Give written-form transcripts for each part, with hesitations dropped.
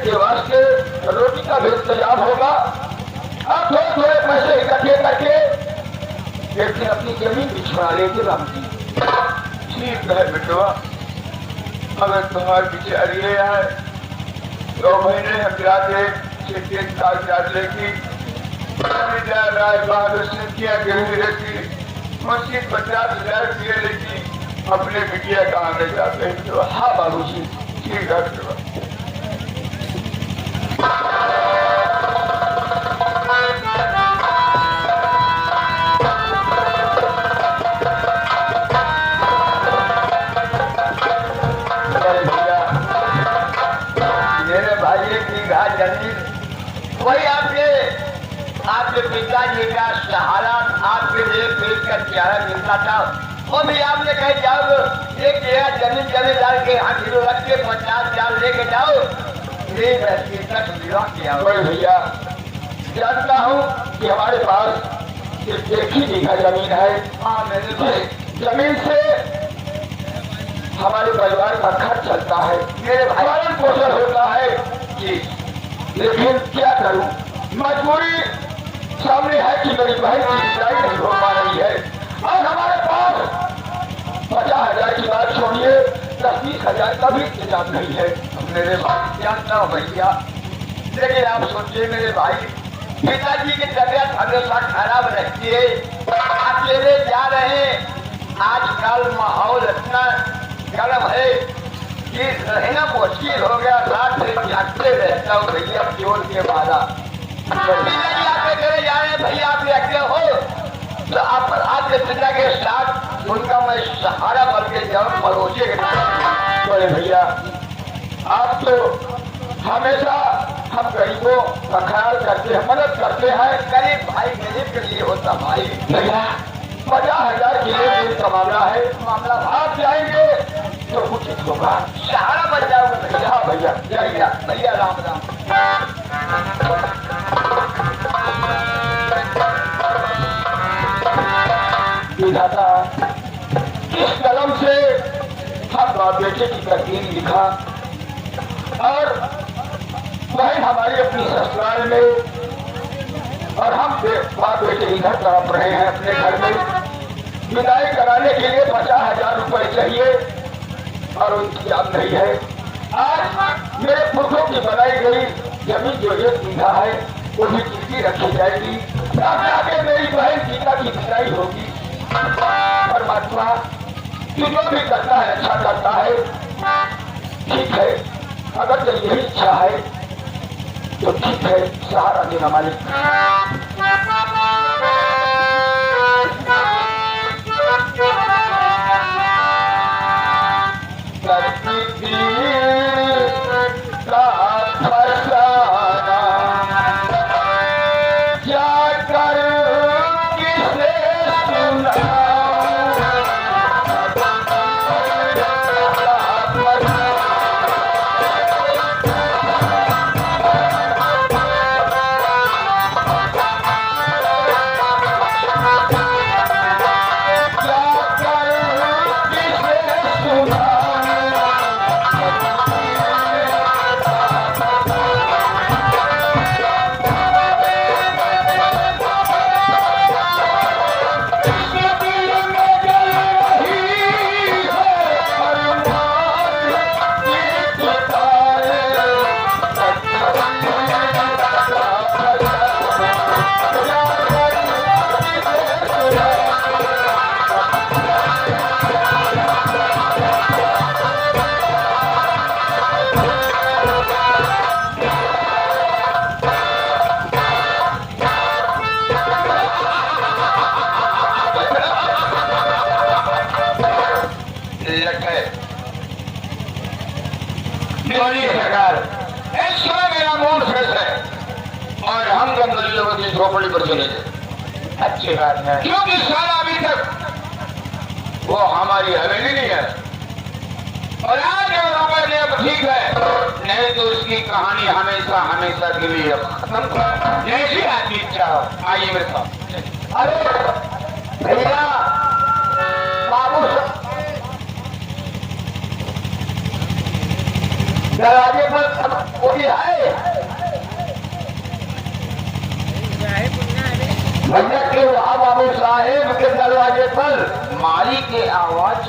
के वास्ते रोटी का भी इंतजाम होगा। आप थोड़े थोड़े पैसे इकट्ठे करके एक दिन अपनी जमीन भी छुड़ा लेंगे राम जी। ठीक है बेटवा, अगर तुम्हारी बिचारी है 2 महीने हम जाते चेक कागजात लेगी राय बहादुर सिंह किया गिरवी रहती मस्जिद 50,000 रुपये लेगी अपने बिटिया का आने जाते हैं। तो हाँ बाबू जी ठीक है बेटवा। वही आपके पिताजी का सहारा आपके लिए पेश का चारा मिलता था। वो भी आपने कहे जाओ एक जगह जमीन डाल के हाथ रख के 50,000 लेके जाओ विवाह किया। वही भैया जानता हूँ कि हमारे पास सिर्फ एक ही बीघा जमीन है। हाँ मेरे भाई जमीन से हमारे परिवार का खर्च चलता है, मेरे भरण पोषण होता है कि लेकिन क्या करूं, मजबूरी सामने है कि मेरी बहन की विदाई नहीं हो पा रही है। और हमारे पास 50,000 की बात छोड़िए 10-20,000 का भी इंतजाम नहीं है। मेरे भाई जानता हूँ भैया, लेकिन आप सोचिए मेरे भाई पिताजी की तबियत हमेशा खराब रहती है। अकेले जा रहे हैं, आजकल माहौल इतना गर्म है कि रहना मुश्किल हो गया। रात से जागते रहता हूँ भैया चोर के मारा। पिताजी आपके घरे जा रहे हैं भैया, आप रखते हो तो आप आपके पिता के साथ उनका मैं सहारा बन के जाऊँ पड़ोसी के। बोले भैया आप तो हमेशा हम गरीबों का ख्याल करते हैं, मदद करते हैं। गरीब भाई गरीब के लिए होता भाई। भैया 50,000 की लेन का मामला है, मामला आप जाएंगे तो उचित होगा, सहारा बन जाओगे भैया। हाँ भैया भैया भैया राम राम। विधाता इस कलम से हम बाप बेटे की तकदीर लिखा और बहन हमारी अपनी ससुराल में और हम बाप बेटे इधर तरफ रहे हैं अपने घर में। विदाई कराने के लिए 50,000 रुपए चाहिए और इंतजाम नहीं है। आज मेरे पुरखों की बनाई गई जमीन जो 1 बीघा है वो भी गिरवी रखी जाएगी। आगे मेरी बहन सीता की विदाई होगी। परमात्मा जो भी करता है अच्छा करता है। ठीक है, अगर तो यही इच्छा है तो ठीक है, सहारा देना मालिक। झोपड़ी पर चले गए। अच्छी बात है, क्योंकि सारा अभी तक वो हमारी हवेली नहीं है और आज अगर रुपए ले अब ठीक है, नहीं तो इसकी कहानी हमेशा हमेशा के लिए खत्म। जैसी आपकी इच्छा हो, आइए मेरे साथ। अरे भैया बाबू दरवाजे पर कोई है भैया के वहां बाबू साहेब के दरवाजे पर माली की आवाज।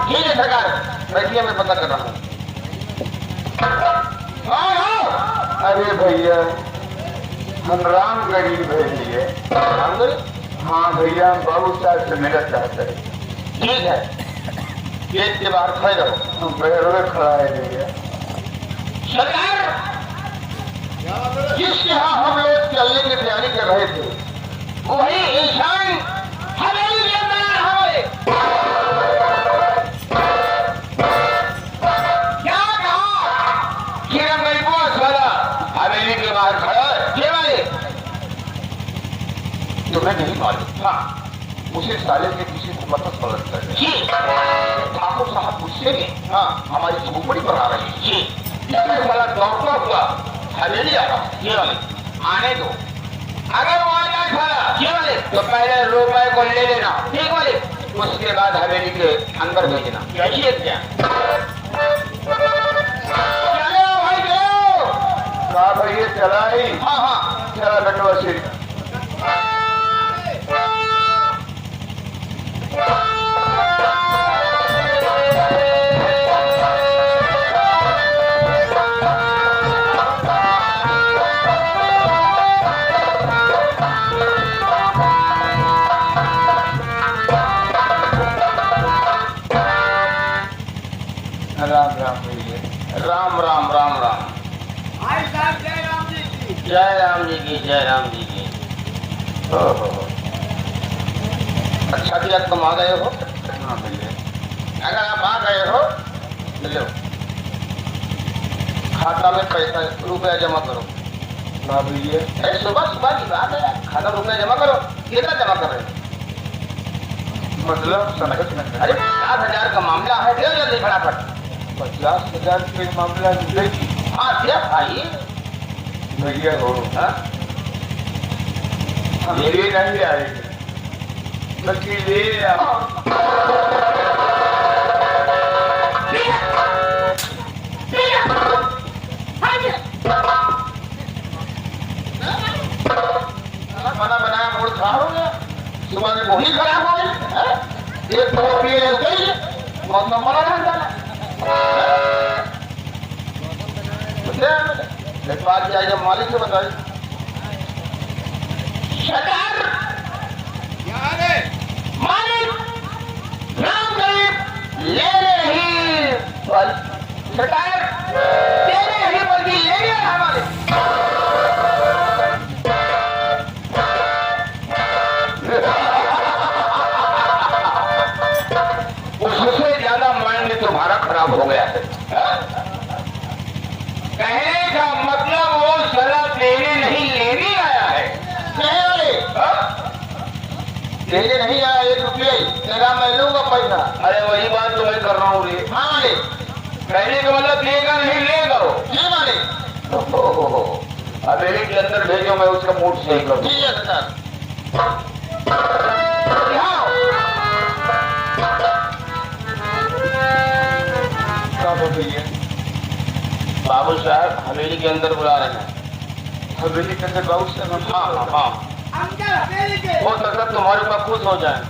ठीक है सरकार, बैठिए मैं पता कर रहा हूँ। अरे भैया हम राम गरीब है भैया। राम गरीब? हाँ भैया हम बाबू साहब से मिलना चाहते हैं। ठीक है, गेट के बाहर खड़े रहो। हम बहरों खड़ा है भैया। सरकार, जिसके यहाँ हम लोग चलने की तैयारी कर रहे थे वही इंसान हवेली के अंदर हमारे क्या कहा कि वाला हवेली के बाहर खड़ा है। ये वाले तुम्हें नहीं मालूम? हाँ, उसे साले के किसी को मत पलट कर ठाकुर साहब गुस्से में हाँ हमारी झोपड़ी पर आ रही है। इसलिए साला दौड़ता हुआ हवेली आ रहा। ये वाले आने दो, अगर वो आ जाए साला ये वाले तो पहले रुपए को ले लेना। ठीक वाले, उसके बाद हवेली के अंदर भेजना। कैसी है क्या? चलो भाई चलो। कहा भैया चला ही? हाँ हाँ चला बेटवा श्री। राम राम भैया। राम राम राम राम। भाई साहब जय राम जी की। जय राम जी की, जय राम जी की। अच्छा किया तुम आ गए हो। हाँ भैया। अगर आप आ गए हो लो, खाता में पैसा रुपया जमा करो। हाँ भैया। अरे सुबह सुबह की बात है, खाता रुपया जमा करो। कितना जमा कर रहे हो? मतलब समझ में अरे 50,000 का मामला है, दे जल्दी फटाफट। 50,000 के मामला मिलेगी हाँ क्या भाई? भैया हो। हाँ? मेरे नहीं आएगी बल्कि ले आओ। बना बनाया मूड खराब हो गया, सुबह में बोली खराब हो गई। एक दो पिए गई बहुत नंबर आ जाता है। बात क्या जब मालिक से बताई मालिक राम गरीब लेने ही सरकार तेरे ही बल्कि ले गया हमारे। उससे ज्यादा माइंड तुम्हारा खराब हो गया है। कहने का मतलब वो सलाह देने नहीं लेने आया है। देने नहीं आया, 1 रुपये तेरा मैं लूंगा पैसा। अरे वही बात तो मैं कर रहा हूँ रे। हाँ मालिक, कहने का मतलब देगा नहीं लेगा वो। जी मालिक। हवेली के अंदर भेजो, मैं उसका मूड सही करूँ। ठीक है सरकार। भैया बाबू साहब हवेली के अंदर बुला रहे हैं। हवेली के अंदर बाबू साहब? हाँ हाँ हाँ, अंकल हवेली के। हो सकता है तुम्हारे ऊपर खुश हो जाए।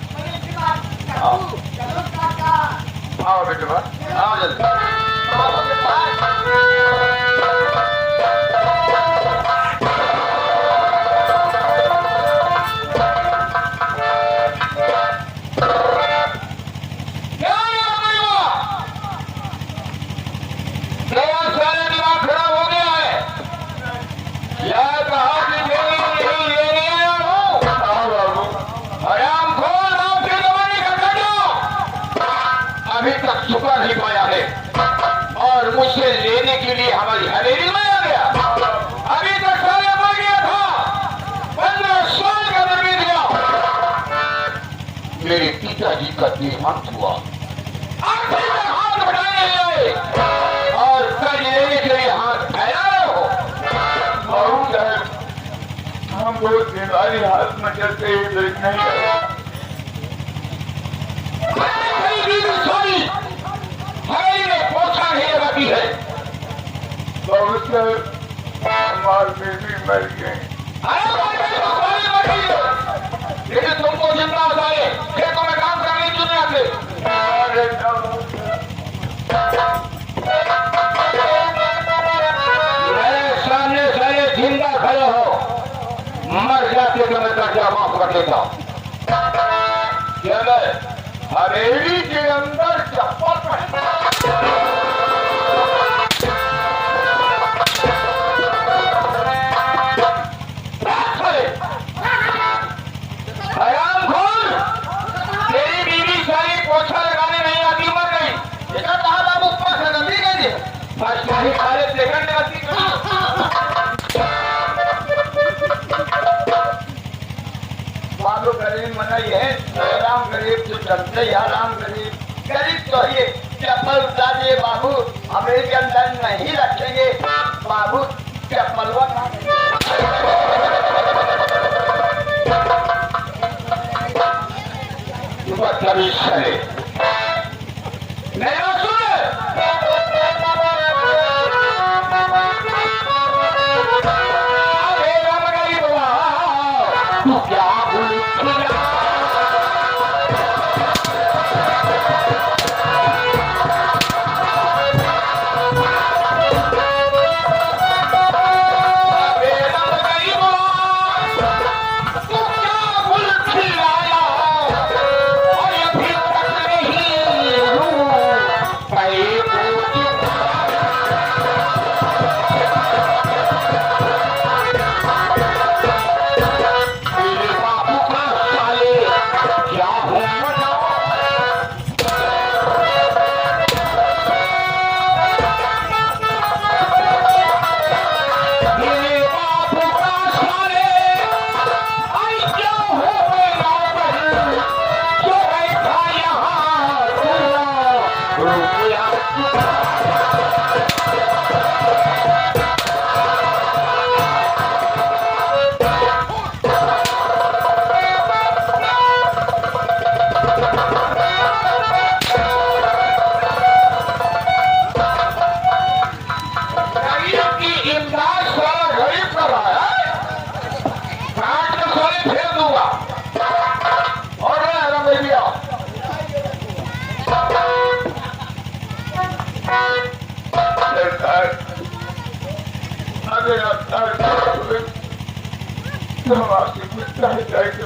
चलो काका। आओ बेटवा आओ जल्दी। अभी तक छुपा नहीं पाया है और मुझसे लेने के लिए हमारी हवेली में आ गया। अभी तक साले मर गया था, 15 साल का बीत गया। मेरे पिताजी का देहांत हुआ, आखिर तक हाथ बढ़ाने आए और कर्ज लेने के लिए हाथ फैला हो। बाबू साहब हम बहुत बीमारी हाथ में चलते हुए नहीं आए। हवेली बहुत हमारे बेबी मर गए। अरे सारी मर गई है। लेकिन तुमको जिंदा सारे खेतों में काम करने क्यों नहीं आते? अरे मेरे सामने सारे जिंदा खड़े हो, मर जाते तो मैं कर्जा माफ कर देता। चले हरेली के अंदर चप्पल पहना बाबू गरीब मनाई है, राम गरीब तो चलते या राम गरीब तो ये चप्पल उतार दिए बाबू, हमें के अंदर नहीं रखेंगे बाबू चप्पल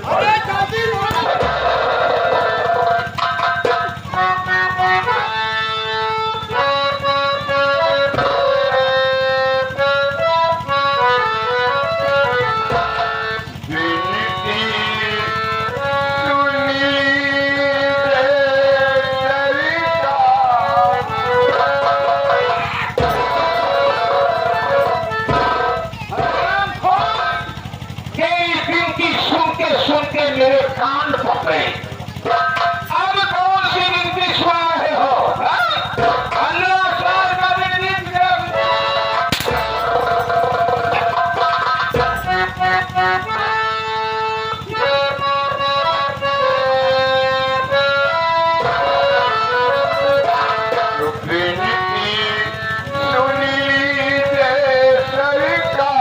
अरे काफी मेरे कान पकड़े। अब कौन सी गिनती सुना रहे हो? 15 साल का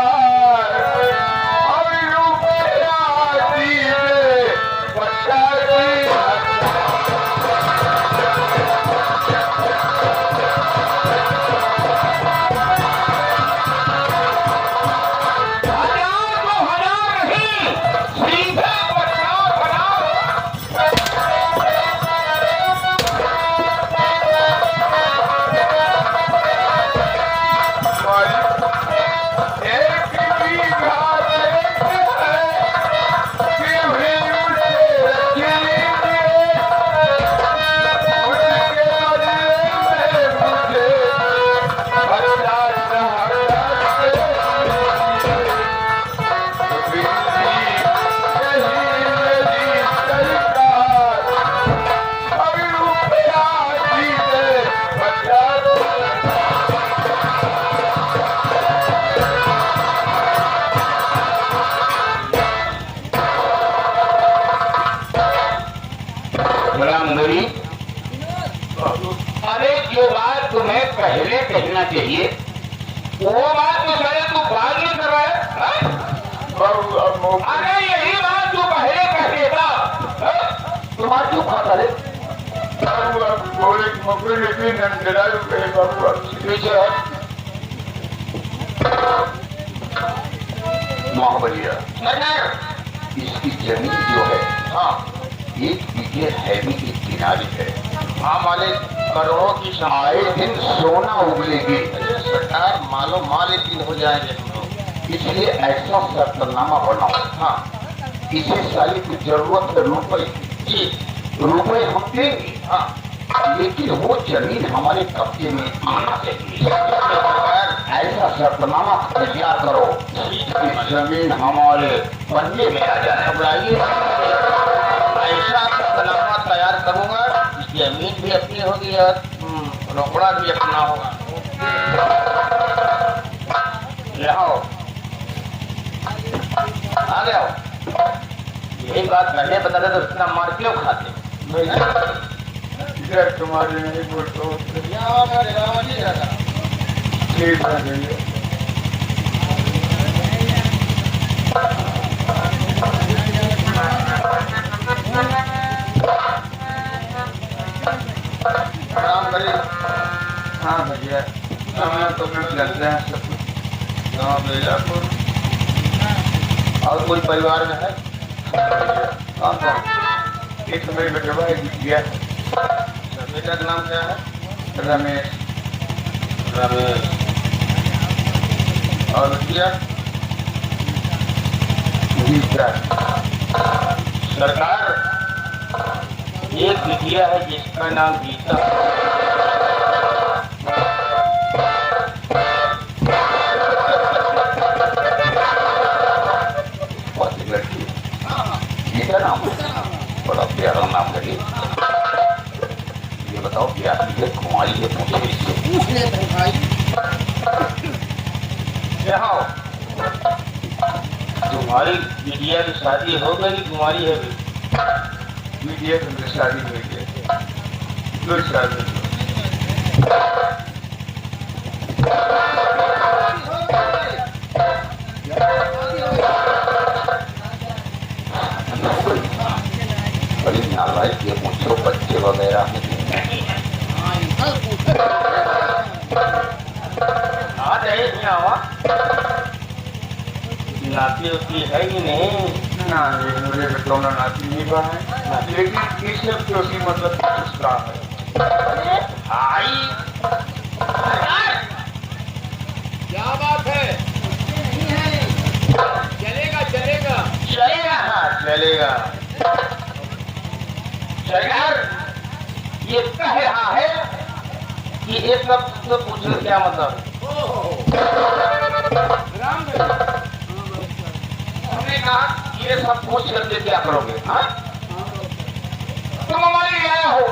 अरे जो बात तुम्हें पहले कहना चाहिए वो बात तो सारे तू बात नहीं कर रहा है, बाबू अब मौका अरे यही बात तू पहले कहेगा। तुम्हारा क्यों खाता रे? बाबू अब घोड़े की मकड़ी लेकिन अंधेरायु कहे बाबू अब पीछे हट। महाबलिया इसकी जमीन जो है, हाँ, 1 बीघे हैवी के किनारे है। हाँ मालिक, करोड़ों की आए दिन सोना उगलेगी। सरकार मालो माल एक दिन हो जाएंगे हम लोग, इसलिए ऐसा शर्तनामा बनाओ। हाँ, इसे साली की जरूरत है रुपए की, रुपए हम देंगे। हाँ, लेकिन वो जमीन हमारे कब्जे में आना चाहिए। ऐसा शर्तनामा तैयार करो कि जमीन हमारे पन्ने में आ जाए। घबराइए, ऐसा शर्तनामा तैयार करूंगा, जमीन भी अपनी होगी और रोकड़ा भी अपना होगा। आओ, आ गया। यही बात पहले बता दे तो इतना मार क्यों खाते? इधर तुम्हारे नहीं बोलते ठीक है भैया। प्रणाम करिए। हाँ भैया, समय तो मिल जाते हैं सब गाँव मिर्जापुर। और कोई परिवार में है? कौन कौन? एक मेरे बेटे भाई बिटिया बेटा का नाम क्या है? रमेश रमेश। और बिटिया? गीता। सरकार, एक बिटिया है जिसका नाम गीता। गीता नाम, बड़ा प्यारा नाम है। ये बताओ कि आदमी है कुमारी है, पूछ ले भाई। तुम्हारी बिटिया की शादी हो गई, कुमारी है भी? मीडिया की शादी हुई है, 2 साल में। बड़ी नालायक ये पूछो बच्चे वगैरह नाती होती है कि नहीं? ना ये मेरे बेटों ने नाती नहीं बा है, लेकिन इस सब की उसी मतलब उसका है। भाई क्या बात है? चलेगा चलेगा। चलेगा, हाँ चलेगा। सरकार, ये कह रहा है कि एक सब तो पूछने क्या मतलब? राम हमने कहा ये सब पूछ करके क्या करोगे? हाँ, तुम हमारे लिए आया हो,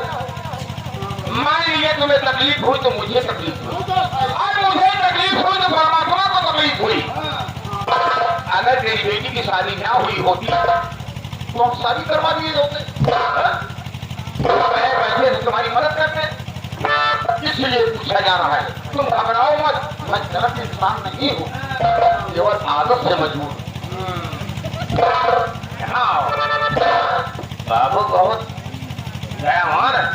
मान लीजिए तुम्हें तकलीफ हुई तो मुझे तकलीफ हुई, और मुझे तकलीफ हुई तो परमात्मा को तकलीफ हुई। अगर तेरी बेटी की शादी ना हुई होती तो हम शादी करवा दिए होते। बैठे तुम्हारी मदद करते, इसलिए पूछा जा रहा है। तुम घबराओ मत, मैं गलत इंसान नहीं हूँ, केवल आदत से मजबूर। बाबू बहुत दयावान है,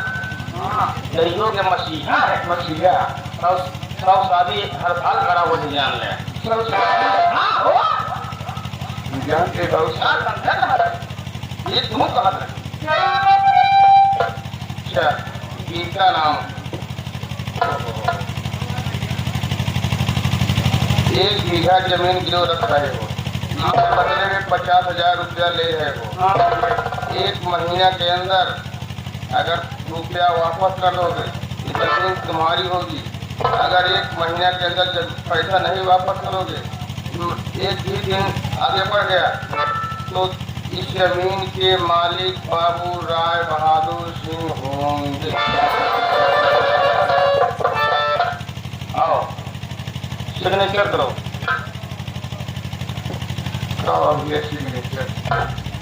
दरियों के मसीहा है। मसीहा सब शादी हर साल करा वो जान ले। हाँ हो, जानते बहुत ये तुम कहा था? अच्छा, गीता नाम। 1 बीघा जमीन गिरो रख रहे हो, बदले में 50,000 रुपया ले रहे हो। 1 महीना के अंदर अगर रुपया वापस कर दोगे जमीन तुम्हारी होगी। अगर 1 महीना के अंदर जब पैसा नहीं वापस करोगे, एक भी दिन आगे बढ़ गया तो इस जमीन के मालिक बाबू राय बहादुर सिंह होंगे। आओ सिग्नेचर करो।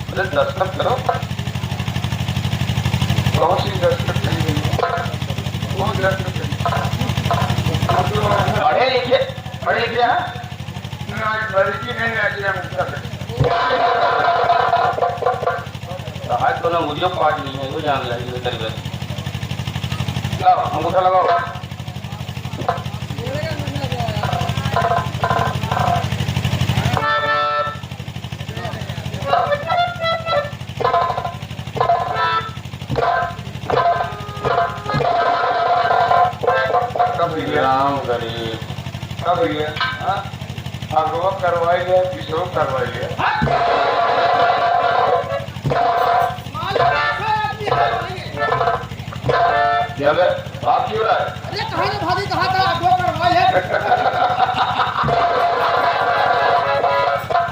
अरे दस्तखत करो। बहुत सी दस्तखत पढ़े लिखे नहीं ऐसे अंगूठा कर आज तो ना मुझे पार्ट नहीं है वो जान लगी करीब लाओ अंगूठा लगाओ राम गरीब कब ये अगवा करवाई है पिछो करवाई है भाग क्यों रहा है अरे कहाँ ना भाभी कहाँ का अगवा करवाई है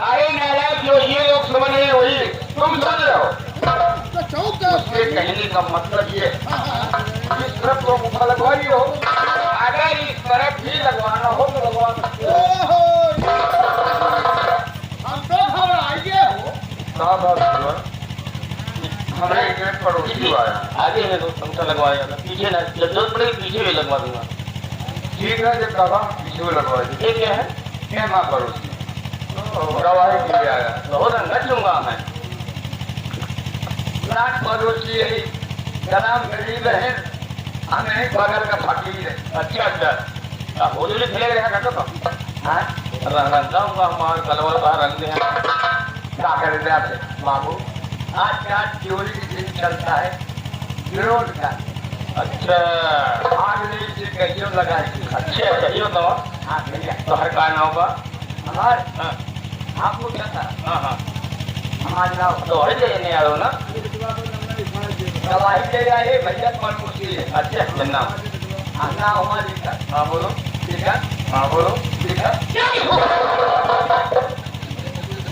अरे नाराज जो ये लोग समझ रहे हैं वही तुम समझ रहे हो तो चौक का उसके कहने का मतलब ये इस तरफ तो अंगूठा लगवा ही हो अगर इस तरफ भी लगवाना हो तो लगवा सकते हो ओहो, हम तो घबराइए हो कहाँ बात हुआ हमारे एक पड़ोसी आया आगे है तो अंगूठा लगवाया पीछे ना जब जरूरत पड़ेगी पीछे भी लगवा दूंगा ठीक है जब कहा पिछो लगवा दी ये क्या है क्या माँ पड़ोसी गवाही के लिए आया बहुत अंगत लूंगा मैं रात पड़ोसी यही क्या नाम गरीब है हमें बगल का फकीर है अच्छा अच्छा अब होली खेले रहेगा तो हाँ रंग जाऊंगा हमारे कलवर का रंग है क्या करेंगे आपसे बाबू आज क्या चोरी के दिन चलता है विरोध का अच्छा आग नहीं से कहियो लगाएगी अच्छे अच्छा ये बताओ हाँ भैया तो हर का नाम होगा हमारे हाँ आपको क्या था हाँ हाँ हमारे नाम तो हर जगह नहीं आ रहा ना गवाही दे रहा है भैया कौन मुश्किल है अच्छा अच्छा नाम हाँ नाम हमारे लिखा हाँ बोलो ठीक है हाँ बोलो लिखा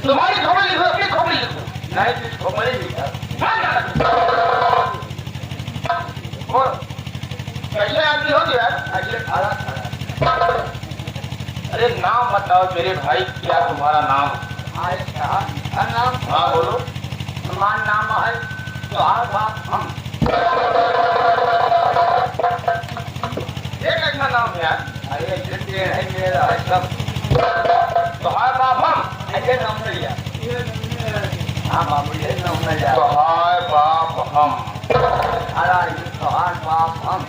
तुम्हारी खबर लिखो अपनी खबर लिखो नहीं कुछ खबर ही लिखा और कैसे आदमी हो गया ऐसे खड़ा खड़ा अरे नाम बताओ मेरे भाई क्या तुम्हारा नाम आए कहा नाम हाँ बोलो हमारा नाम है तो हर बात हम ये कैसा नाम है यार अरे जितने है मेरा है सब तो हर बाप हम ऐसे नाम नहीं है हाँ बाबू ये नाम नहीं है तो हाय बाप हम अरे तो हर बाप हम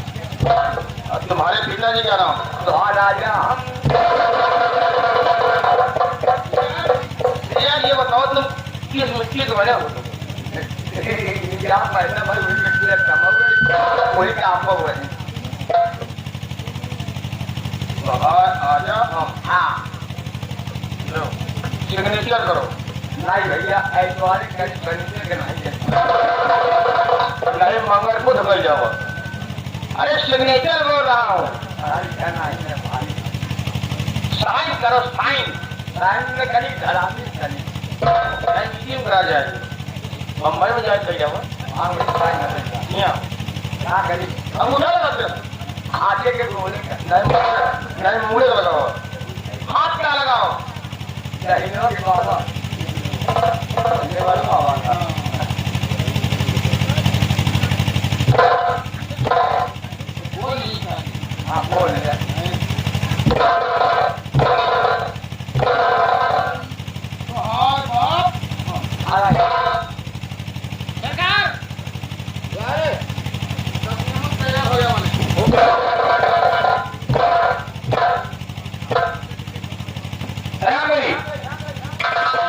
और तुम्हारे पिताजी का नाम तो हर राजा हम यार ये बताओ तुम किस मिट्टी के बने हो तुम क्या पहले भाई वही मिट्टी का कम हो गई वही का आपको हुआ है तो हाय आजा हम हाँ लो सिग्नेचर करो नहीं भैया ऐसे वाले कहीं बनने के नहीं है नहीं मगर खुद कर जाओ अरे सिग्नेचर बोल रहा हूँ अरे क्या नहीं है भाई साइन करो साइन टाइम में कहीं खराबी करी मीटिंग करा जाए बम्बई में जाए चल जाओ हाँ मुझे टाइम नहीं यहाँ क्या करी हम उठा लगाते हैं आगे के बोले का नहीं मुड़े लगाओ हाथ क्या लगाओ चाहिए कि बाबा ये वाला बाबा का हाँ बोल रहे सरकार अरे तैयार हो जाओ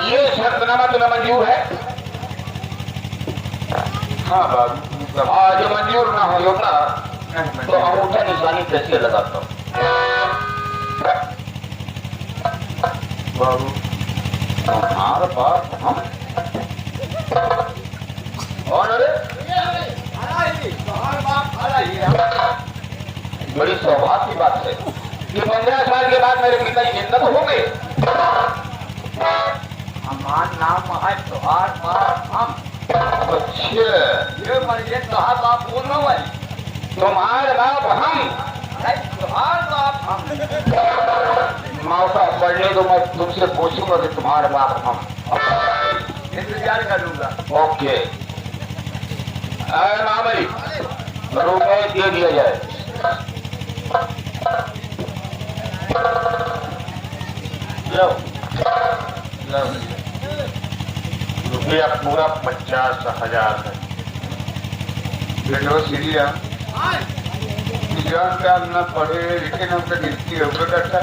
ये शर्तनामा तुम्हें मंजूर है हाँ बाबू और जो मंजूर ना हो होता तो अंगूठा निशानी कैसे लगाता हूँ बाबू हमारे पास हम और अरे बड़ी सौभाग्य की बात है कि 15 साल के बाद मेरे पिता की जिंदत हो गई हमारा नाम है तुहार बाप हम अच्छे ये मर्जी तुहार बाप बोलना भाई तुम्हारे बाप हम नहीं तुहार बाप हम मौका पड़ने तो मैं तुमसे पूछूंगा कि तुम्हारे बाप हम इंतजार करूंगा ओके अरे मामली रुपए दे दिया जाए लो कितना रुपया पूरा 50,000 है बेटो सीरिया किसान का न पढ़े लेकिन हमको गिनती होकर करता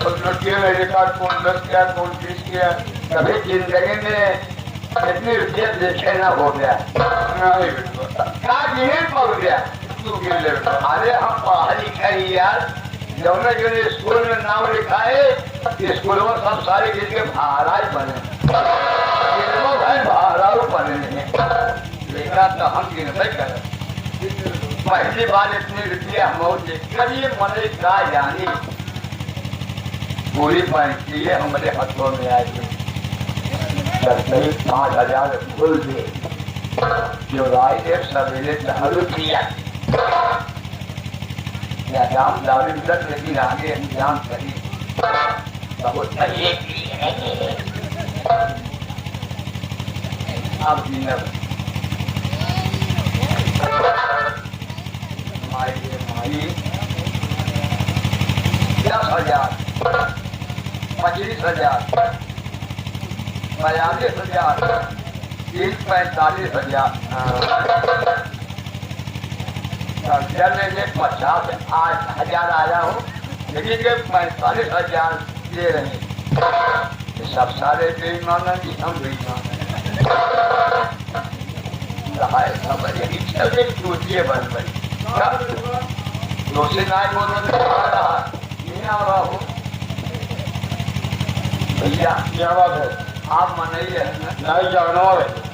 और नोटिया मेरे कार्ड कौन 10 किया कौन 20 किया कभी जिंदगी में कितने रुपये देखे ना हो गया नहीं बेटो क्या गिने पड़ गया तू गिन ले बेटा अरे हम पढ़ा लिखा ही यार जब जो स्कूल में नाम लिखा है स्कूल में सब सारे गिन के भाड़ा ही बने भाई भाड़ा बने लेकिन तो हम गिन नहीं करें पहली बार इतने रुपये हम करिए मने का जानी पूरी पैंती है हमारे हाथों में आई 5,000 फुल दे जो राय देव सवेरे चालू किया जाम दारू तक लेकिन आगे इंतजाम करी बहुत चाहिए अब माई 10,000 25,000 42,000 45,000 लेके 50,000 आया हूँ लेकिन 45,000 दे रहे सब सारे बेईमान हम बेईमान टूटिए बन गई दोषी नाय बोलो भैया क्या बात है आप मनाइए नहीं जाना है